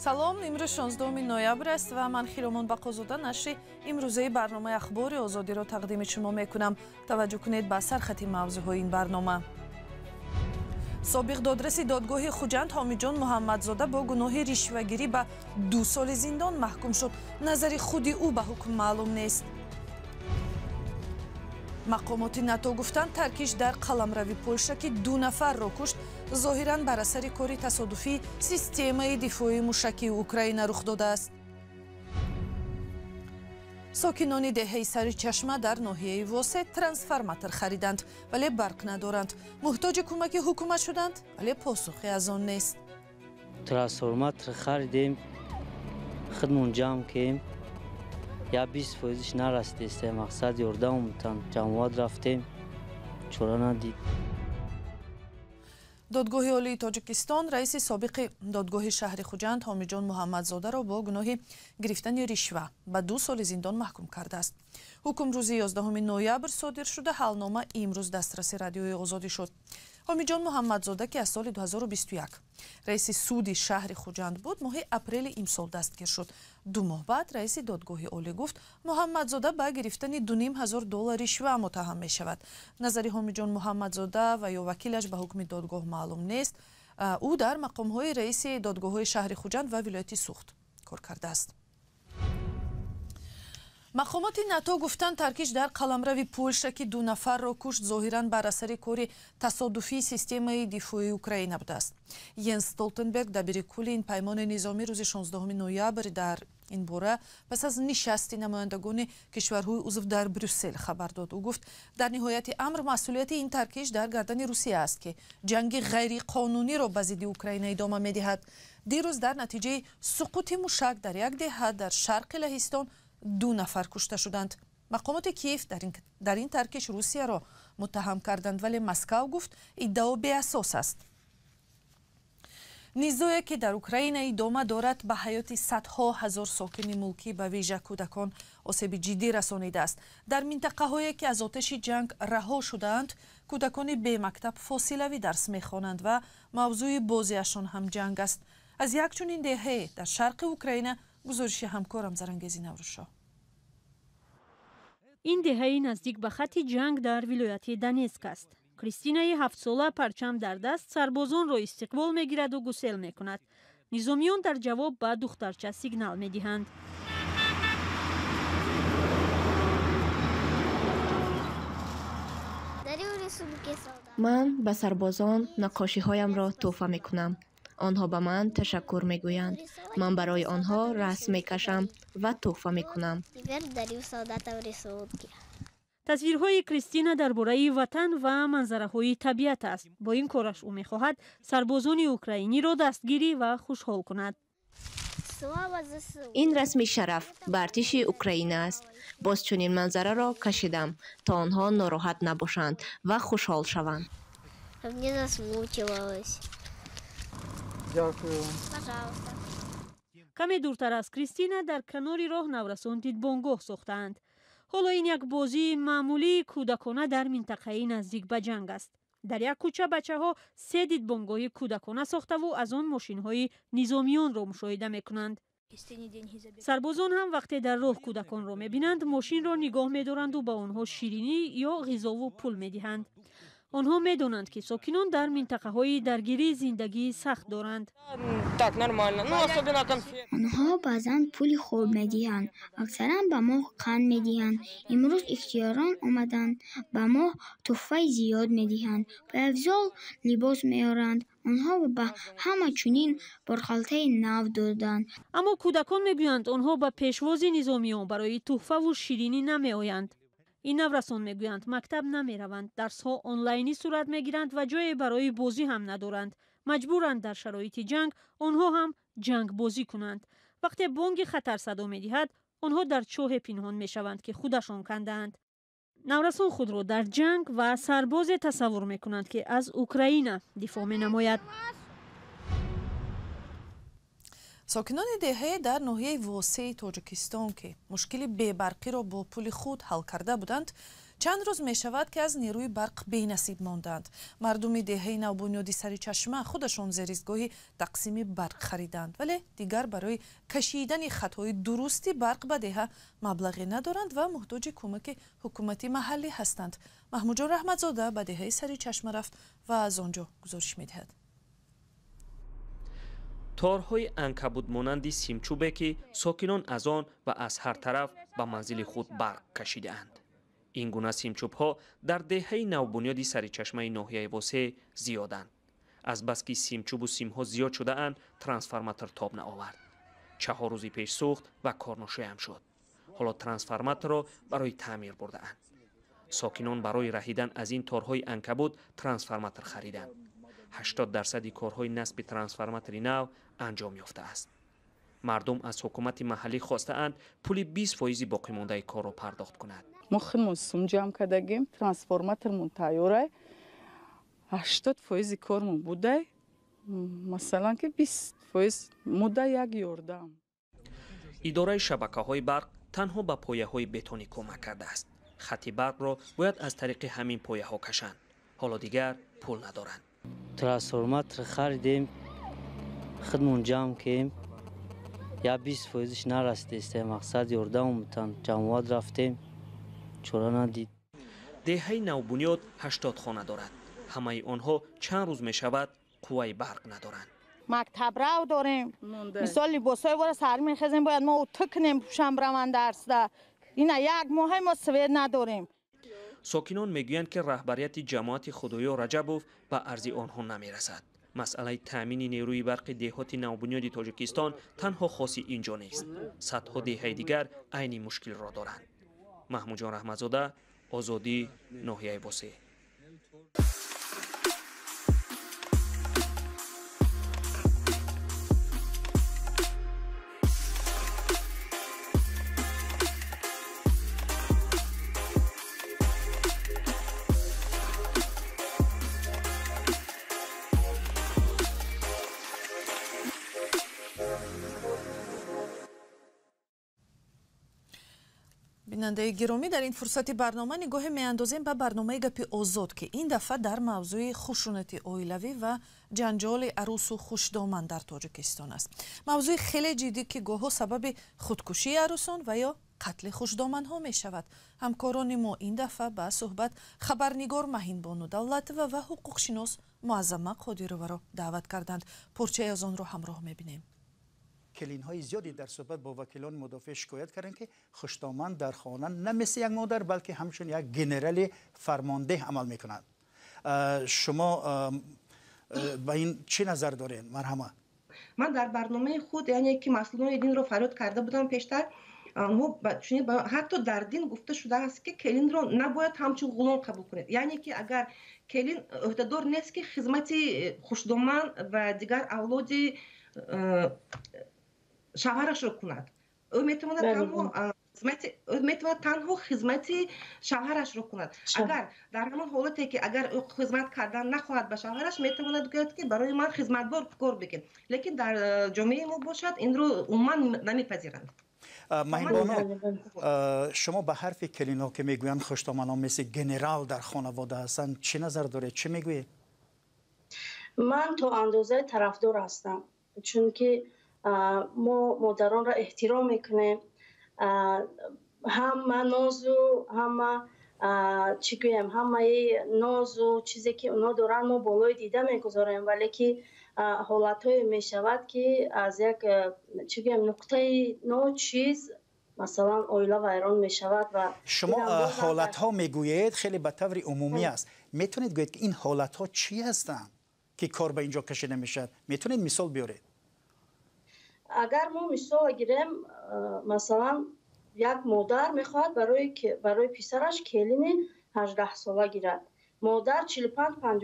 салом, имрӯз 16 ноябр аст ва ман Хиромон Бақозода нашри имрӯзаи барномаи ахбори озодиро тақдими шумо мекунам. Таваҷҷӯҳ кунед ба сархати мавзӯъҳои ин барнома. собиқ додраси додгоҳи Хуҷанд Ҳомиҷон Муҳаммадзода бо гуноҳи ришвагирӣ ба 2 соли зиндон маҳкум шуд. Назари худи ӯ ба ҳукм маълум нест. мақомоти НАТО гуфтанд Таркиш дар қаламрави Польша ки 2 нафарро кушт, зоҳиран бар асари кори тасодуфии системаи дифоии мушакии Украина рух додааст. сокинони деҳаи Сари Чашма дар ноҳияи Восе трансформатор хариданд, вале барқ надоранд. муҳтоҷи кӯмаки ҳукумат шуданд, вале посухе аз он нест. трансформатор харидем, худмон ҷамъ кем, я 20% нарасидест. мақсад ёрдамумтан ҷамъоват рафтем, чора надид. додгоҳи олии Тоҷикистон раиси собиқи додгоҳи шаҳри Хуҷанд Ҳомиҷон Муҳаммадзодаро бо гуноҳи гирифтани ришва ба 2 соли зиндон маҳкум кардааст. ҳукм рӯзи 11 ноябр содир шуда, ҳалнома имрӯз дастраси радиои Озодӣ шуд. Ҳомиҷон Муҳаммадзода ки аз соли 2021 раиси суди шаҳри Хуҷанд буд, моҳи апрели имсол дастгир шуд. 2 моҳ баъд раиси додгоҳи олӣ гуфт Муҳаммадзода ба гирифтани $2500 ришва муттаҳам мешавад. назари Ҳомиҷон Муҳаммадзода ва ё вакилаш ба ҳукми додгоҳ маълум нест. ӯ дар мақомҳои раиси додгоҳҳои шаҳри Хуҷанд ва вилояти Суғд кор кардааст. мақомоти НАТО гуфтанд Таркиш дар қаламрави Польша ки 2 нафарро кушт, зоҳиран бар асари кори тасодуфии системаи дифоии Украина будааст. Йенс Столтенберг дабири кулли ин паймони низомӣ рӯзи 16 ноябр дар ин бора пас аз нишасти намояндагони кишварҳои узв дар Брюссел хабар дод. ӯ гуфт дар ниҳояти амр масъулияти ин Таркиш дар гардани Русия аст ки ҷанги ғайриқонуниро ба зидди Украина идома медиҳад. дирӯз дар натиҷаи суқути мушак дар як деҳа дар шарқи Лаҳистон 2 нафар кушта шуданд. мақомоти Киев дар ин Таркиш Русияро муттаҳам карданд, вале Москав гуфт иддао беасос аст. низое ки дар Украина идома дорад ба ҳаёти садҳо ҳазор сокини мулкӣ ба вижа кӯдакон осеби ҷиддӣ расонидааст. дар минтақаҳое ки аз оташи ҷанг раҳо шудаанд, кӯдакони бемактаб фосилавӣ дарс мехонанд ва мавзӯи бозиашон ҳам ҷанг аст. аз якчунин деҳаe дар шарқи Украина гузориши ҳамкорам Зарангези Наврӯзшоҳ. ин деҳаи наздик ба хатти ҷанг дар вилояти Донецк аст. Кристинаи 7сола парчам дар даст сарбозонро истиқбол мегираду гусел мекунад. низомиён дар ҷавоб ба духтарча сигнал медиҳанд. ман ба сарбозон нақошиҳоямро тӯҳфа мекунам. онҳо ба ман ташаккур мегӯянд. ман барои онҳо расм мекашам ва тӯҳфа мекунам. тасвирҳои Кристина дар бораи ватан ва манзараҳои табиат аст. бо ин кораш ӯ мехоҳад сарбозони украиниро дастгирӣ ва хушҳол кунад. ин расми шараф ба артиши Украина аст. боз чунин манзараро кашидам, то онҳо нороҳат набошанд ва хушҳол шаванд. каме дуртар аз Кристина дар канори роҳ наврасон дидбонгоҳ сохтаанд. ҳоло ин як бозии маъмулии кӯдакона дар минтақаи наздик ба ҷанг аст. дар як кӯча бачаҳо 3 дидбонгоҳи кӯдакона сохтаву аз он мошинҳои низомиёнро мушоҳида мекунанд. сарбозон ҳам вақте дар роҳ кӯдаконро мебинанд, мошинро нигоҳ медоранду ба онҳо ширинӣ ё ғизову пул медиҳанд. онҳо медонанд ки сокинон дар минтақаҳои даргирии зиндагии сахт доранд. онҳо баъзан пули хурд медиҳанд, аксаран ба мо қанд медиҳанд. имрӯз ихтиёрон омаданд, ба мо тӯҳфаи зиёд медиҳанд, пойафзол либос меоранд. онҳо ба ҳама чунин борхалтаи нав доданд. аммо кӯдакон мегӯянд онҳо ба пешвози низомиён барои тӯҳфаву ширинӣ намеоянд. ин наврасон мегӯянд мактаб намераванд, дарсҳо онлайнӣ сурат мегиранд ва ҷое барои бозӣ ҳам надоранд. маҷбуранд дар шароити ҷанг онҳо ҳам ҷангбозӣ кунанд. вақте бонги хатар садо медиҳад, онҳо дар чоҳе пинҳон мешаванд ки худашон кандаанд. наврасон худро дар ҷанг ва сарбозе тасаввур мекунанд ки аз Украина дифоъ менамояд. ساکنان دهه در ناحیه واسع تاجیکستان که مشکل بی‌برقی را با پول خود حل کرده بودند، چند روز می شود که از نیروی برق بی‌نصیب ماندند. مردم دهه نوبنیادی سریچشمه خودشان زیرستگاه تقسیم برق خریدند، ولی دیگر برای کشیدن خطهای درستی برق به دهه مبلغی ندارند و محتاج کمک حکومتی محلی هستند. محمود جان رحمتزاده به دهه سریچشمه رفت و از آنجا گزارش می‌دهد. تارهای عنکبوت مانند سیمچوبه که ساکنان از آن و از هر طرف به منزل خود برق کشیده‌اند. این گونه سیمچوب‌ها در دهه نوبنیادی سریچشمه ناحیه واسع زیادند. از بس که سیمچوب و سیم‌ها زیاد شده اند، ترانسفورماتور تاب نآورد. 4 روز پیش سوخت و کارناشیان شد. حالا ترانسفورماتور را برای تعمیر برده‌اند. ساکنان برای رهیدن از این تارهای عنکبوت ترانسفورماتور خریدند. 80% کارهای نصب ترانسفورماتور نو انجام یافته است. مردم از حکومت محلی خواسته اند پول 20% باقی مانده کار را پرداخت کند. ما خیلی سوم جمع کردیم، ترانسفورماتورمون تیاره، 80% کارمون بوده، مثلا که 20% مدت یک یاردم. اداره شبکه‌های برق تنها به پایه‌های بتونی کمک کرده است. خط برق را باید از طریق همین پایه‌ها کشند. حالا دیگر پول ندارند. ترانسفورماتور خریدیم، خودمون جمع کردیم، یا 20%ش نرسیده، مقصد یاردمتان جمعات رفتیم، چرا ندید. دهه نوبنیاد 80 خانه دارد. همه آنها چند روز می شود قوه برق ندارند. مکتب رو داریم، مثال لباسای وارا سر میخزیم باید ما تکنیم پوشم برمان درس ده. اینا یک ماه ما سوید نداریم. ساکنان میگویند که رهبریت جماعت خدایا رجبوف به ارزی آنها نمیرسد. مسئله تامین نیروی برق دهات نوبنیاد تاجیکستان تنها خاصی اینجا نیست. صدها دهه دیگر عین مشکل را دارند. محمود جان رحمتزاده، آزادی، ناحیه واسع. بیننده گرامی، در این فرصت برنامه نگاه میاندازیم به برنامه گپی آزاد که این دفعه در موضوع خشونت عائلوی و جنجال عروس و خوشدامن در تاجیکستان است. موضوع خیلی جدی که گاه‌ها سبب خودکشی عروسان و یا قتل خوشدامن ها می شود. همکاران ما این دفعه به صحبت خبرنگار مهین بانو دولت و حقوق شناس معظمه قادرова را دعوت کردند. پرچه از آن را همراه می بینیم. کلین های زیادی در صحبت با وکیلان مدافع شکایت کردند که خوشدامن در خانه نه مثل یک مادر بلکه همچون یک گنرال فرمانده عمل میکنند. شما با این چه نظر دارین؟ مرحمه. من در برنامه خود یعنی که مسئولان دین رو فریاد کرده بودم پیشتر، حتی در دین گفته شده است که کلین رو نباید همچون غلام قبول کنید. یعنی که اگر کلین عهدهدار نیست که خدمت خوشدامن و دیگر اولاد شوهرش رو کند، او میتواند تنها خدمت شوهرش رو کند. اگر در همان حالتی که اگر او خدمت کردن نخواهد به شوهرش، میتواند گوید که برای من خدمتگار کار بکن، لیکن در جامعه ما باشد این رو عموما نمیپذیرند. مهین بانو، شما به حرف کلین ها که میگویند خوشدامن ها مثل گنرال در خانواده هستند چه نظر دارید؟ چه میگویید؟ من تا اندازه طرفدار هستم، چون که ما مادران را احترام میکنیم، همه ناز و همه چی گویم، همه ناز و چیزی که اونا دارن ما بالای دیده میگذاریم، ولی که حالتهای میشود که از یک چی گویم نقطه نو چیز مثلا عائله ویران میشود. و شما حالت ها میگویید خیلی به طور عمومی است، میتونید گویید که این حالت ها چی هستند که کار به اینجا کشیده میشد؟ میتونید مثال بیارید؟ اگر ما مثال گیریم، مثلا یک مادر میخواد برای پسرش کلین 18 ساله گیرد، مادر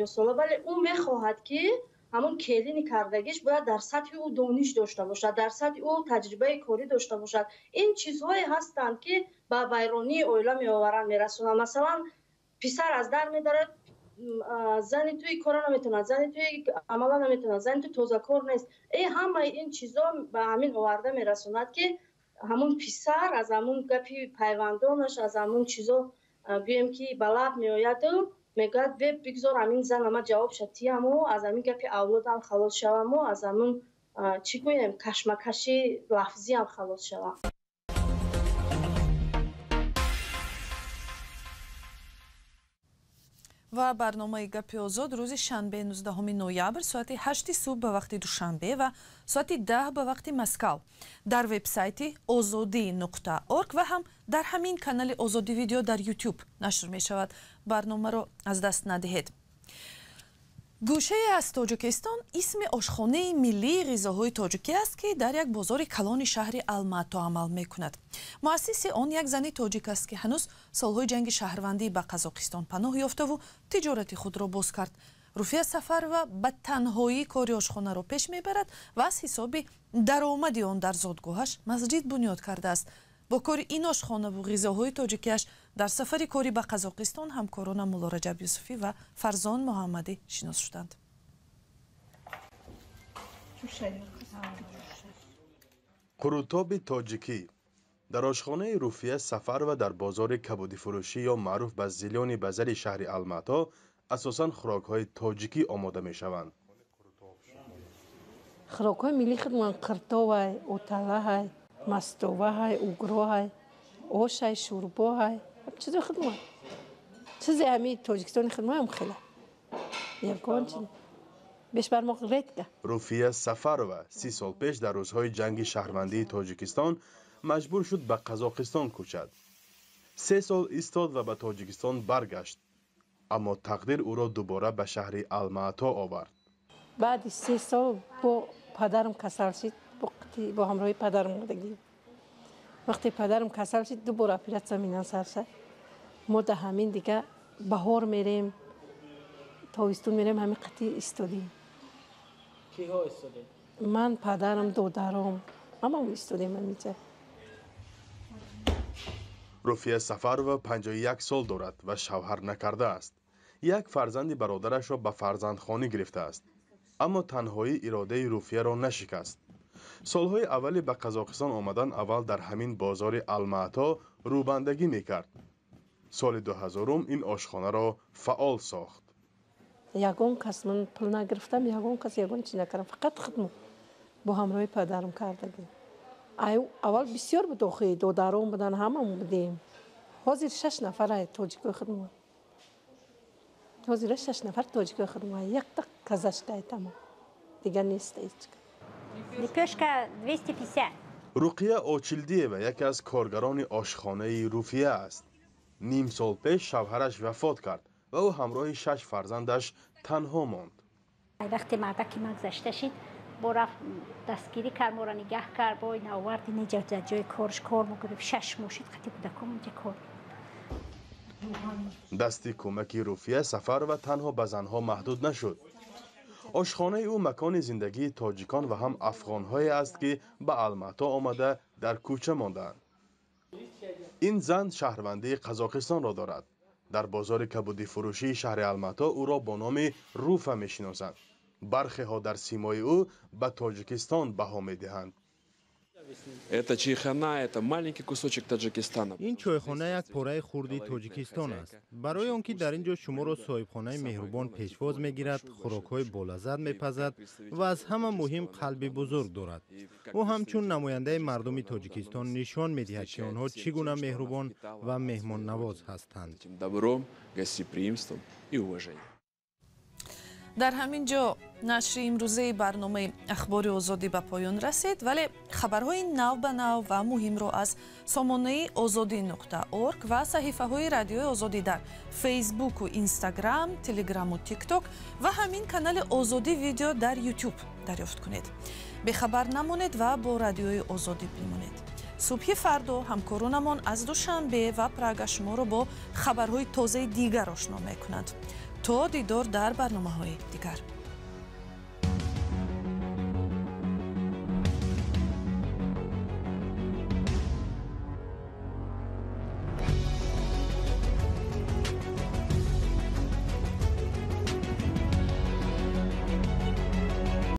45-50 ساله، ولی اون میخواهد که همون کلین کردگیش باید در سطح او دانش داشته باشد، در سطح او تجربه کاری داشته باشد. این چیزهایی هستند که به ویرانی عائله میآورند، میرسونند. مثلا پسر از در میدارد، زنی توی کار نمیتونه، زنی توی عملا نمیتونه، زنی توی توزه کار نیست. همه این چیزا به همین آورده میرسوند که همون پسر از همون گپی پیوندانش، از همون چیزا گویم که بلد میآید و میگه بگذار همین زن ما جواب شدی همو از همین گپی اولادم خلاص شوم و از همون چی گویم کشمکشی لفظی هم خلاص شوم. و برنامه گپی آزاد روز شنبه 19 نوامبر ساعت 8 صبح به وقت دوشنبه و ساعت 10 به وقت مسکو در وبسایت ozodi.org و هم در همین کانال آزادی ویدیو در یوتیوب نشر می شود. برنامه رو از دست ندهید. گوشه از تاجیکستان اسم آشخانه ملی غذاهای تاجیکی است که در یک بازار کلان شهر الماتو عمل میکند. مؤسس آن یک زن تاجیک است که هنوز سالهای جنگ شهروندی به قزاقستان پناه یافته و تجارت خود را باز کرد. روفیه سفر و به تنهایی کاری آشخانه را پیش میبرد و از حساب درآمد آن در زادگاهش مسجد بنیاد کرده است. با کار این آشخانه و غذاهای تاجیکیش در سفر کاری به قزاقستان همکاران مولا رجب یوسفی و فرزان محمدی شناس شدند. قروتاب تاجیکی در آشخانه روفیه سفر و در بازار کبودی فروشی یا معروف به زیلیان بزل شهر الماتا اساساً خوراک‌های تاجیکی آماده می‌شوند. خوراک‌های ملی خودمان قرتاب، اوتاله، مستوه، اوگرو، آش، شوربا، چیز خودمان. چیز همین تاجیکستان خودمان هم خیلی. یکان چیز. بیش بر ما رد. روفیه سفر و 30 سال پیش در روزهای جنگ شهروندی تاجیکستان مجبور شد به قزاقستان کوچد. 3 سال ایستاد و به تاجیکستان برگشت. اما تقدیر او را دوباره به شهر الماتا آورد. بعد 3 سال با پدرم کسل شد. با همراهی پدرم بودگی. وقتی پدرم کسل شد دوباره پیرت زمینان سر شد. ما در همین دیگه بهار میریم، تابستون میریم، همین قطعی ایستادیم. کی ها ایستادیم؟ من، پدرم، دادرم، همه ایستادیم اینجا. روفیه سفر و 51 سال دارد و شوهر نکرده است. یک فرزند برادرش را به فرزندخانه گرفته است. اما تنهایی اراده روفیه را نشکست. سالهای اولی به قزاقستان آمدن اول در همین بازار الماتا روبندگی میکرد. سال 2000 این آشخانه را فعال ساخت. یگان کس من پول نگرفتم، یگان کس یگان چی نکردم، فقط خودم با همراه پدرم کردیم. اول بسیار بود آخه دادرم بودن، همه بودیم. حاضر 6 نفر تاجیک خودم. حاضر 6 نفر تاجیک خودم. یک تا کزشته تمام. دیگه نیست هیچ. Лепешка 250. رقیه آچیلدیه و یکی از کارگران آشخانه روفیه است. نیم سال پیش شوهرش وفات کرد و او همراه 6 فرزندش تنها ماند. وقتی مردکی من گذشته شد، با رفت دستگیری کرد، ما را نگه کرد، با این آورد اینجا جای کارش کار می‌گرفت. 6 ماه شد خطی کودکام اینجا کار. دستی کمکی روفیه سفر و تنها به زنها محدود نشد. آشخانه او مکان زندگی تاجیکان و هم افغان‌های است که به الماتا آمده در کوچه ماندند. این زن شهروندی قزاقستان را دارد. در بازار کبودی فروشی شهر الماتا او را با نام روفه می‌شناسند. برخی ها در سیمای او به تاجیکستان بها می‌دهند. این چایخانه یک پاره خوردی تاجیکستان است. برای آنکه در اینجا شما را صاحبخانه مهربان پیشواز میگیرد، خوراک‌های بالذت میپزد و از همه مهم قلبی بزرگ دارد. او همچون نماینده مردم تاجیکستان نشان میدهد که آنها چگونه مهربان و مهمان نواز هستند. در همین جا نشر امروزه برنامه اخبار آزادی به پایان رسید، ولی خبرهای نو به نو و مهم را از سامانه ozodi.org و صحیفه های رادیو آزادی در فیسبوک و اینستاگرام، تلگرام و تیک تاک و همین کانال آزادی ویدیو در یوتیوب دریافت کنید. به خبر نمانید و با رادیوی آزادی بمانید. صبح فردا همکارانمان از دوشنبه و پراگ شما را با خبرهای تازه دیگر آشنا می‌کنند. تا دیدار در برنامه‌های دیگر.